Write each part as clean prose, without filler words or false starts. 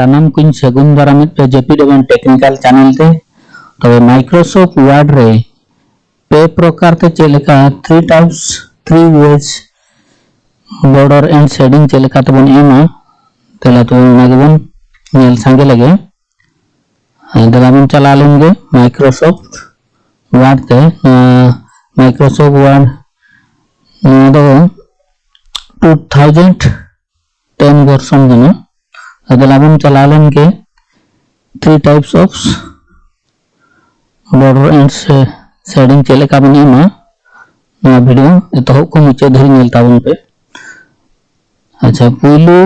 सानाम कुछ सगुन दाराम पे जेपीड एवं टेक्निकल चैनल ते तो माइक्रोसॉफ्ट वर्ड रे पे प्रकार ते चलेका 3 types 3 page border and shading चलेका तबन एमा तेला तो नागबन नेल संगे लगे दलाबन चला लेंगे माइक्रोसॉफ्ट वर्ड ते माइक्रोसॉफ्ट वर्ड दो 2010 वर्जन गना दलाबन चला लेंगे 3 types of border and shading चलेका बन एमा ना वीडियो एतहब को मुचे धरी नेलता बन पे अच्छा पुलू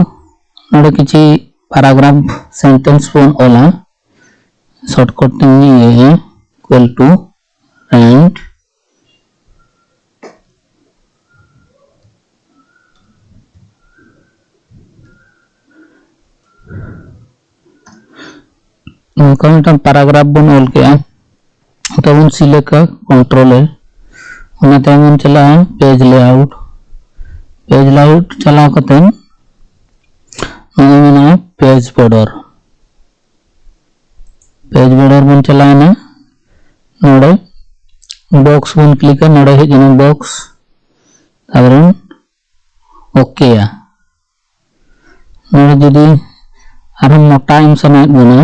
नोडे किछि पैराग्राफ सेंटेंस बन ओला शॉर्टकट नी ये equal to and Nokha paragraph बन ओल के तो बन सिलेक्ट का कंट्रोल है उना तेमन चला पेज लेआउट चला कतन ना पेज बॉर्डर बन चला ना नोडे बॉक्स बन क्लिक कर नोडे हे जने बॉक्स ताबरन ओके या नोडे जदी आरो मोटा एम सनाय बना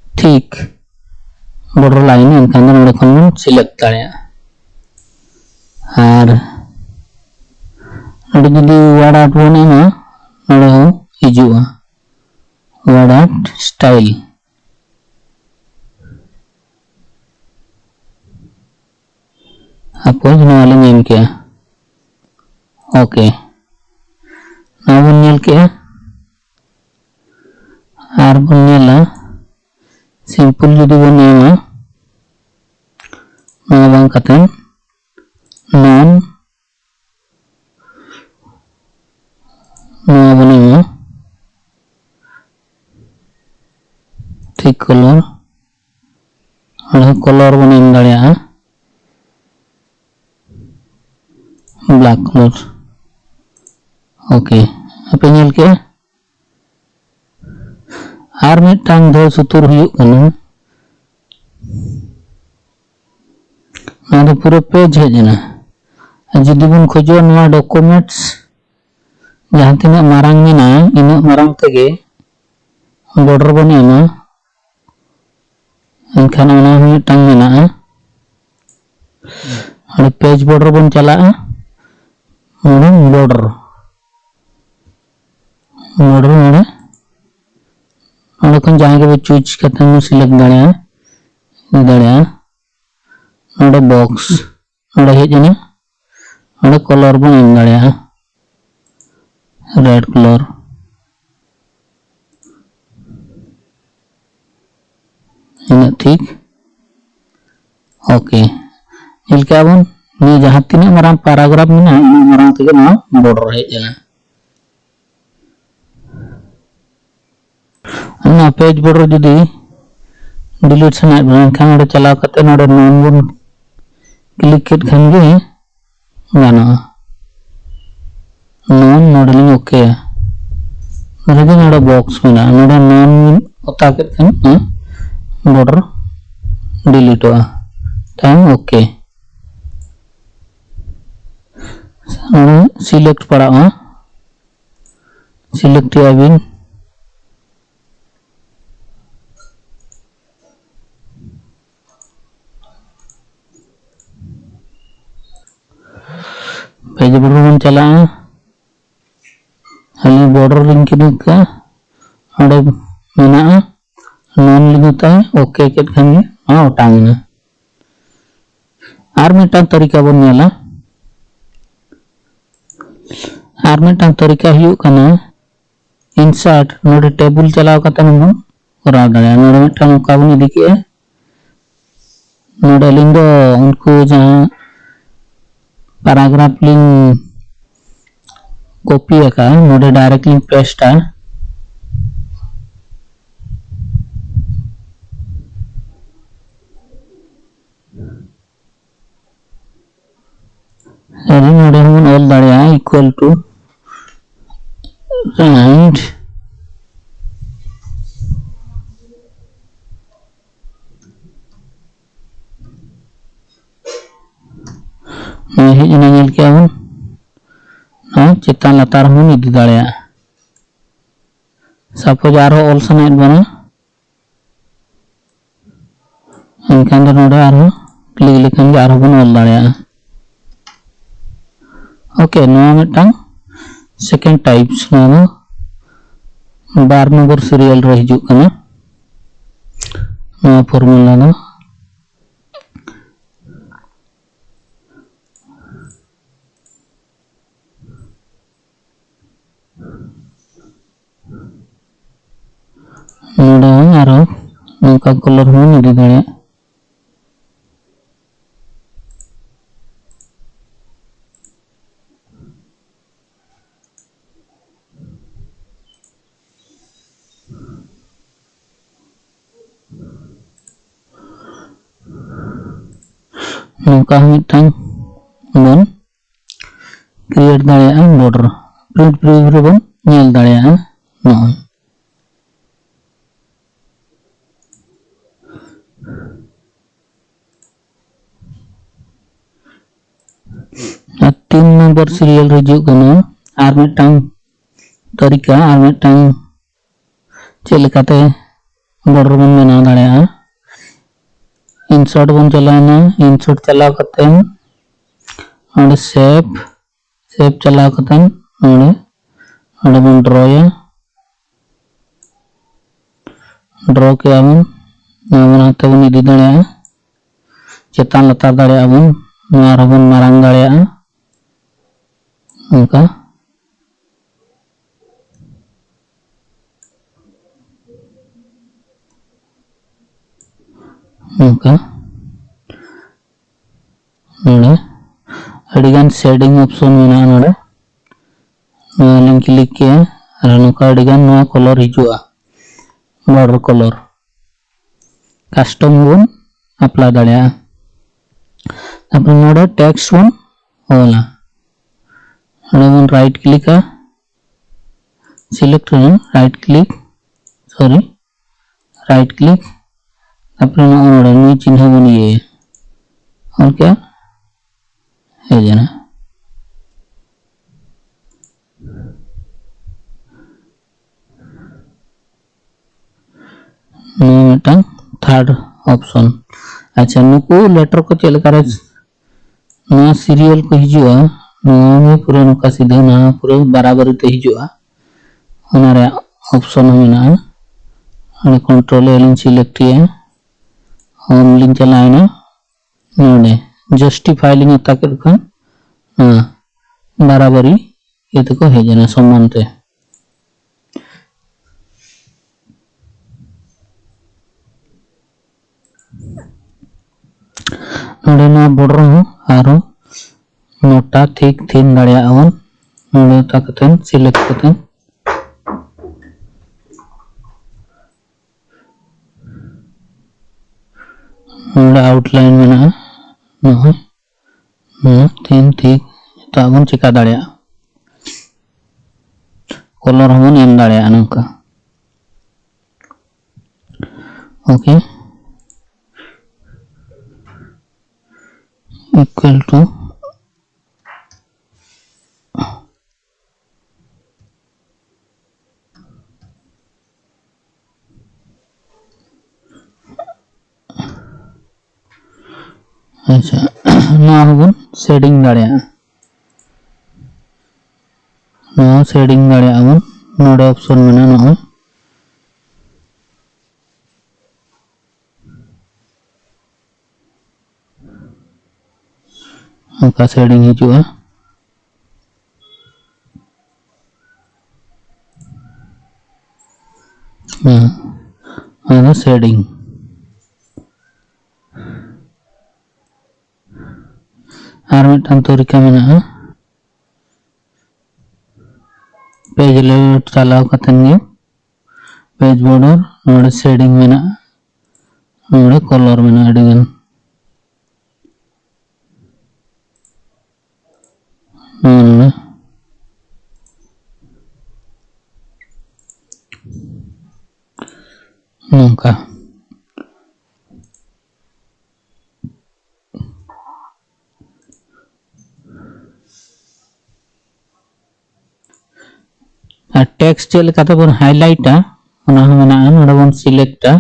ठीक बॉर्डर लाइन एनखान नोडे खन सिलेक्ट दाड़िया और नोडे जदी वर्ड आउट बन एमा नोडे हो हिजुआ वर्ड आउट स्टाइल सपोज नोले नेम किया ओके ना बन नेल किया आर बन नेला सिंपल जदी बन एमा ना बांग कतन नॉन ना बन एमा ठीक कलर और कलर बन एम दाड़िया ब्लैक कलर ओके अपे नेल के आर मिटांग दो सुतुर हुयुग कना ना पूरा पेज हेजना जदि बन खोजो नवा डॉक्यूमेंट्स जहां तिना मारांग मेना इना मारांग तेगे बॉर्डर बन एमा एनखान ओना मिटांग मेना और पेज बॉर्डर बन चला बॉर्डर खन जहां के चूज करते सिलेक्ट दाड़िया बॉक्स हेजना कलर बन एम दाड़िया रेड कलर इन ठीक ओके इलका बन नि जहां तीन मारां पैराग्राफ मेना इन मारां तेगे ना बॉर्डर हेजना ना पेज बॉर्डर जदी डिलीट सना खान नोडे चला कते नोडे नॉन बन क्लिक केट खान गे गाना नॉन नोडे लिंग ओके नोडे नोडे बॉक्स मेना नोडे नॉन ओता केट खान बॉर्डर डिलीट हुआ टाइम ओके सिलेक्ट पड़ा सिलेक्ट या बिन पेज बॉर्डर बन चला हली बॉर्डर लिंक का अड़े मेना नॉन लिंगता ओके केट खानी ओटांगना आर मिटांग तरीका बन नेला आर मिटांग तरीका हुयुग कना इंसर्ट नोडे टेबल चलाव कते बन कराव दाड़िया नोडे मिटांग ओका बन इदी के नोडे लिंग दो उनको जहां पैराग्राफ लिंक कॉपी का नोडे डायरेक्टली पेस्ट नोडे हम ऑल दाड़िया इक्वल टू and हेज नेल के बन चितान लातार हूँ इदी दाड़े सपोज आरो ऑल सनाइट बना इनखान दो नोडे आरो क्लिक लेखन के आरो बन ऑल दाड़े ओके नोआ मिटांग सेकेंड टाइप्स नोआ बार नंबर सीरियल रे हिजुग कना नोआ फॉर्मूला दो नोडे आरो नोका कलर हूँ इदी दाड़े नौका मिटांग बन क्रिएट दाड़े बॉर्डर प्रिंट प्रीव्यू बन नेल दाड़े नॉन तीन नंबर सीरियल रिज्यू कना आर मिटांग तरीका आर मिटांग चेलेकाते बॉर्डर बन बनाव दाड़े इंसर्ट बन चलाना इंसर्ट चलाव कतेन और सेव चलाव कतेन और बन ड्रॉ के बन बन हाते बन इदी दाड़े चेतान लतार दाड़े बन नोआ बन मारांग दाड़े उनका उनका नोड़े अडिगान शेडिंग ऑप्शन मेना नोड़े नोआ लिंक क्लिक किया और नोका अडिगान नोआ कलर हिजुआ बॉर्डर कलर कस्टम बन अप्लाई दाड़े तापर नोड़े टेक्स्ट बन होला बन right click select right click अपने नोड़े नी चिन्ह बन ये और क्या है जना मिटांग थर्ड ऑप्शन अच्छा नुकु लेटर को चलकर नोआ सीरियल को हिजुआ नोआ में पूरा नुका सीधा ना पूरा बराबर ते हिजुआ ओनारे ऑप्शन मेना और कंट्रोल एल सिलेक्ट किया होम लिंक चलाना नोडे जस्टिफाई लिंक तक रखन बराबरी ये तो को है जना सम्मानते नोडे ना बॉर्डर हूँ आरो नोटा ठीक थिन दाड़े आवन नोडे तकतन सिलेक्ट कतन नोडे आउटलाइन में ना तीन ठीक ताबन चिका दाड़े कलर हम एम दाड़े नौका ओके इक्वल टू अच्छा ना होगन शेडिंग दाड़े ना शेडिंग दाड़े आवन नोडे ऑप्शन में ना उनका शेडिंग हिजुआ शेडिंग और मिटान तरीका में पेज लेआउट चलाव कतन गे पेज बॉर्डर नोड़े शेडिंग में नोड़े कलर में अडिगन नौका और टेक्स्ट चेक लेकाते बन हाइलाइटा ओना हो मेना नोडे बन सिलेक्टा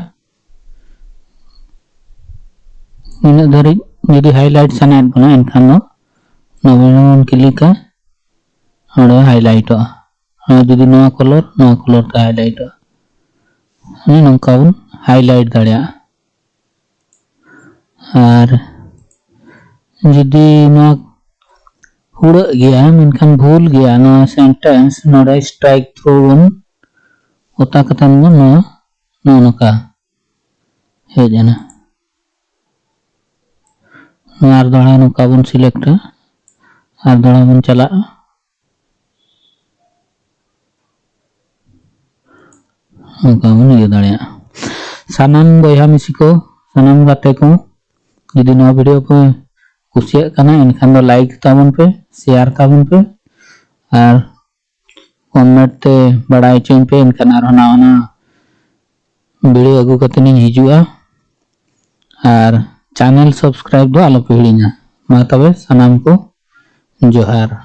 इन धरी यदि हाइलाइट सनात बना एनखान नोबे बन क्लिका नोडे हाइलाइट और यदि नोआ कलर ते हाइलाइट नि नंका बन हाइलाइट दाड़िया और यदि नोआ हुड़ा गया मेनखान भूल गया नोआ सेंटेंस नोडे स्ट्राइक थ्रू बन ओता कतन बन नोआ नोका हे जाना आर दड़ा नोका बन सिलेक्ट आर दड़ा बन चला नोका बन ये दाड़िया सानाम बयहा मिसी को सानाम गाते को यदि नोआ वीडियो पे कुसिया कना इनखान दो लाइक ताबन पे शेयर ताबन पे और कमेंट ते बड़ाई चोन पे इनखान आरो नाना वीडियो अगु कतनी हिजुआ और चैनल सब्सक्राइब दो आलो पे हिड़िना मा तबे सानाम को जोहार।